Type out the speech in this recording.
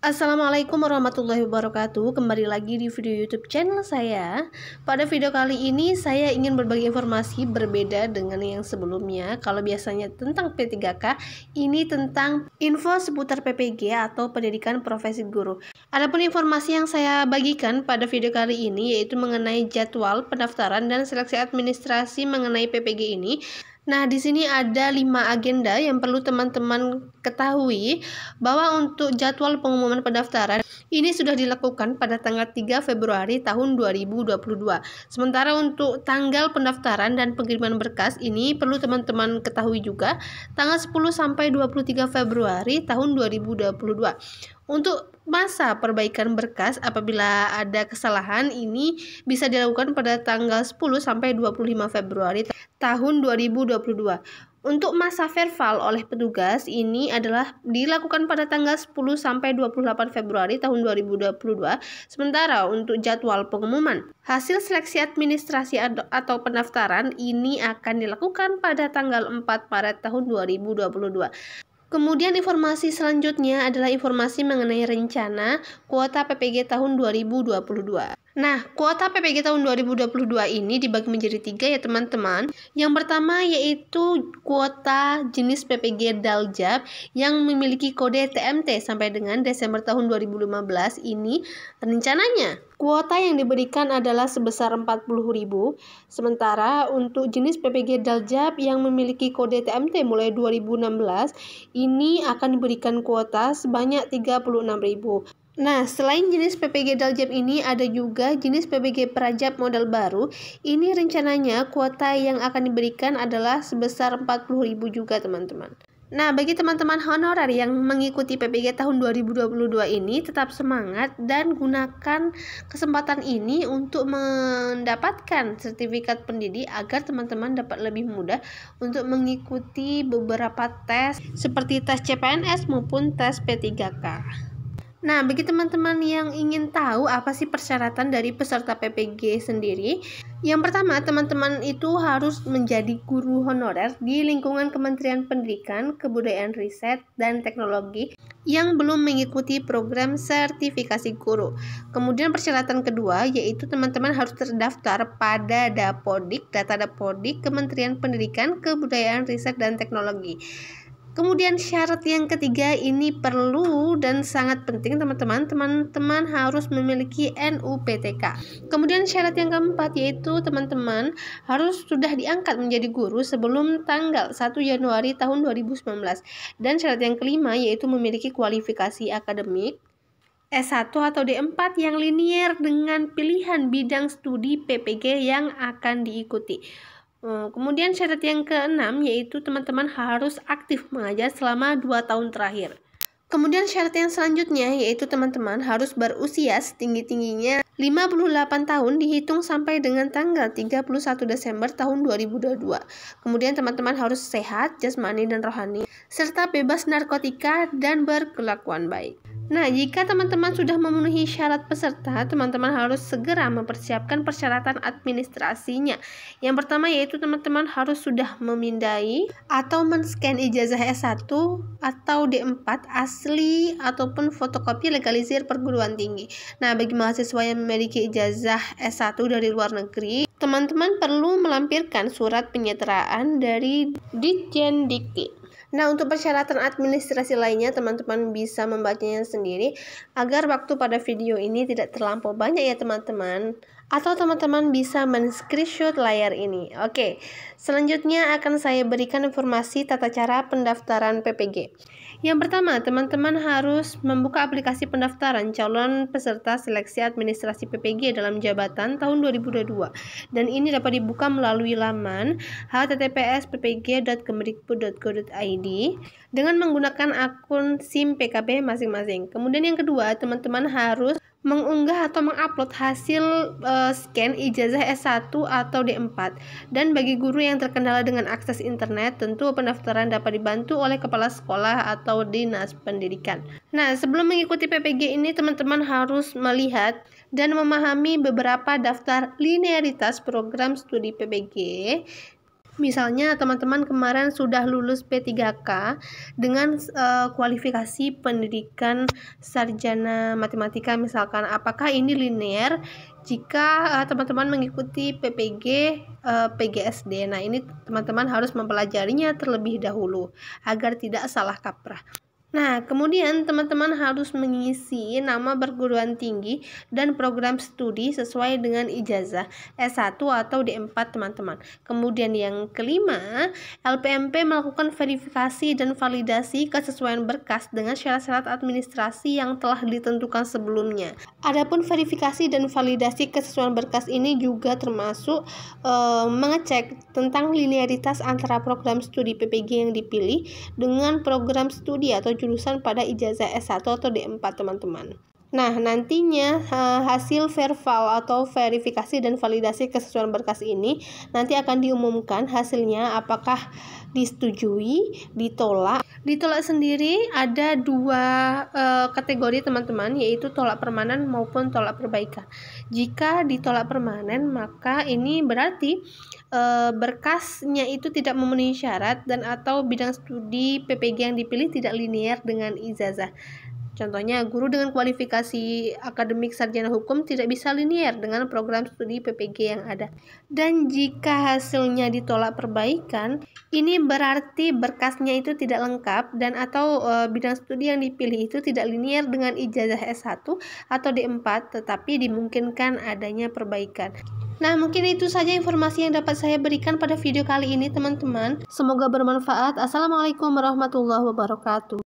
Assalamualaikum warahmatullahi wabarakatuh. Kembali lagi di video YouTube channel saya. Pada video kali ini saya ingin berbagi informasi berbeda dengan yang sebelumnya. Kalau biasanya tentang P3K, ini tentang info seputar PPG atau Pendidikan Profesi Guru. Adapun informasi yang saya bagikan pada video kali ini yaitu mengenai jadwal pendaftaran dan seleksi administrasi mengenai PPG ini. Nah, di sini ada 5 agenda yang perlu teman-teman ketahui, bahwa untuk jadwal pengumuman pendaftaran ini sudah dilakukan pada tanggal 3 Februari tahun 2022. Sementara untuk tanggal pendaftaran dan pengiriman berkas ini perlu teman-teman ketahui juga tanggal 10 sampai 23 Februari tahun 2022. Untuk masa perbaikan berkas apabila ada kesalahan ini bisa dilakukan pada tanggal 10 sampai 25 Februari tahun 2022. Untuk masa verbal oleh petugas ini adalah dilakukan pada tanggal 10 sampai 28 Februari tahun 2022. Sementara untuk jadwal pengumuman hasil seleksi administrasi atau pendaftaran ini akan dilakukan pada tanggal 4 Maret tahun 2022. Kemudian informasi selanjutnya adalah informasi mengenai rencana kuota PPG tahun 2022. Nah, kuota PPG tahun 2022 ini dibagi menjadi 3 ya teman-teman. Yang pertama yaitu kuota jenis PPG Daljab yang memiliki kode TMT sampai dengan Desember tahun 2015 ini. Rencananya kuota yang diberikan adalah sebesar 40.000. Sementara untuk jenis PPG Daljab yang memiliki kode TMT mulai 2016 ini akan diberikan kuota sebanyak 36.000. Nah, selain jenis PPG Daljab ini ada juga jenis PPG Prajab model baru. Ini rencananya kuota yang akan diberikan adalah sebesar 40.000 juga teman-teman. Nah, bagi teman-teman honorer yang mengikuti PPG tahun 2022 ini tetap semangat dan gunakan kesempatan ini untuk mendapatkan sertifikat pendidik agar teman-teman dapat lebih mudah untuk mengikuti beberapa tes seperti tes CPNS maupun tes P3K. Nah, bagi teman-teman yang ingin tahu apa sih persyaratan dari peserta PPG sendiri, yang pertama teman-teman itu harus menjadi guru honorer di lingkungan Kementerian Pendidikan, Kebudayaan Riset, dan Teknologi yang belum mengikuti program sertifikasi guru. Kemudian persyaratan kedua yaitu teman-teman harus terdaftar pada Dapodik, data Dapodik Kementerian Pendidikan, Kebudayaan Riset, dan Teknologi. Kemudian syarat yang ketiga ini perlu dan sangat penting teman-teman harus memiliki NUPTK. Kemudian syarat yang keempat yaitu teman-teman harus sudah diangkat menjadi guru sebelum tanggal 1 Januari tahun 2019. Dan syarat yang kelima yaitu memiliki kualifikasi akademik S1 atau D4 yang linier dengan pilihan bidang studi PPG yang akan diikuti. Kemudian syarat yang keenam yaitu teman-teman harus aktif mengajar selama 2 tahun terakhir. Kemudian syarat yang selanjutnya yaitu teman-teman harus berusia setinggi-tingginya 58 tahun dihitung sampai dengan tanggal 31 Desember tahun 2022. Kemudian teman-teman harus sehat, jasmani dan rohani, serta bebas narkotika dan berkelakuan baik. Nah, jika teman-teman sudah memenuhi syarat peserta, teman-teman harus segera mempersiapkan persyaratan administrasinya. Yang pertama yaitu teman-teman harus sudah memindai atau men-scan ijazah S1 atau D4 asli ataupun fotokopi legalisir perguruan tinggi. Nah, bagi mahasiswa yang memiliki ijazah S1 dari luar negeri, teman-teman perlu melampirkan surat penyertaan dari Ditjen Dikti. Nah, untuk persyaratan administrasi lainnya teman-teman bisa membacanya sendiri agar waktu pada video ini tidak terlampau banyak ya teman-teman. Atau teman-teman bisa men-screenshot layar ini. Oke, selanjutnya akan saya berikan informasi tata cara pendaftaran PPG. Yang pertama, teman-teman harus membuka aplikasi pendaftaran calon peserta seleksi administrasi PPG dalam jabatan tahun 2022. Dan ini dapat dibuka melalui laman https://ppg.kemdikbud.go.id dengan menggunakan akun SIM PKB masing-masing. Kemudian yang kedua, teman-teman harus mengunggah atau mengupload hasil scan ijazah S1 atau D4. Dan bagi guru yang terkendala dengan akses internet, tentu pendaftaran dapat dibantu oleh kepala sekolah atau dinas pendidikan. Nah, sebelum mengikuti PPG ini teman-teman harus melihat dan memahami beberapa daftar linearitas program studi PPG Misalnya teman-teman kemarin sudah lulus P3K dengan kualifikasi pendidikan sarjana matematika misalkan, apakah ini linear jika teman-teman mengikuti PPG PGSD. Nah, ini teman-teman harus mempelajarinya terlebih dahulu agar tidak salah kaprah. Nah, kemudian teman-teman harus mengisi nama perguruan tinggi dan program studi sesuai dengan ijazah S1 atau D4 teman-teman. Kemudian yang kelima, LPMP melakukan verifikasi dan validasi kesesuaian berkas dengan syarat-syarat administrasi yang telah ditentukan sebelumnya. Adapun verifikasi dan validasi kesesuaian berkas ini juga termasuk mengecek tentang linearitas antara program studi PPG yang dipilih dengan program studi atau jurusan pada ijazah S1 atau D4 teman-teman. Nah, nantinya hasil verval atau verifikasi dan validasi kesesuaian berkas ini nanti akan diumumkan hasilnya apakah disetujui, ditolak. Ditolak sendiri ada dua kategori teman-teman, yaitu tolak permanen maupun tolak perbaikan. Jika ditolak permanen, maka ini berarti berkasnya itu tidak memenuhi syarat dan atau bidang studi PPG yang dipilih tidak linear dengan ijazah. Contohnya, guru dengan kualifikasi akademik sarjana hukum tidak bisa linear dengan program studi PPG yang ada. Dan jika hasilnya ditolak perbaikan, ini berarti berkasnya itu tidak lengkap dan atau bidang studi yang dipilih itu tidak linear dengan ijazah S1 atau D4, tetapi dimungkinkan adanya perbaikan. Nah, mungkin itu saja informasi yang dapat saya berikan pada video kali ini teman-teman. Semoga bermanfaat. Assalamualaikum warahmatullahi wabarakatuh.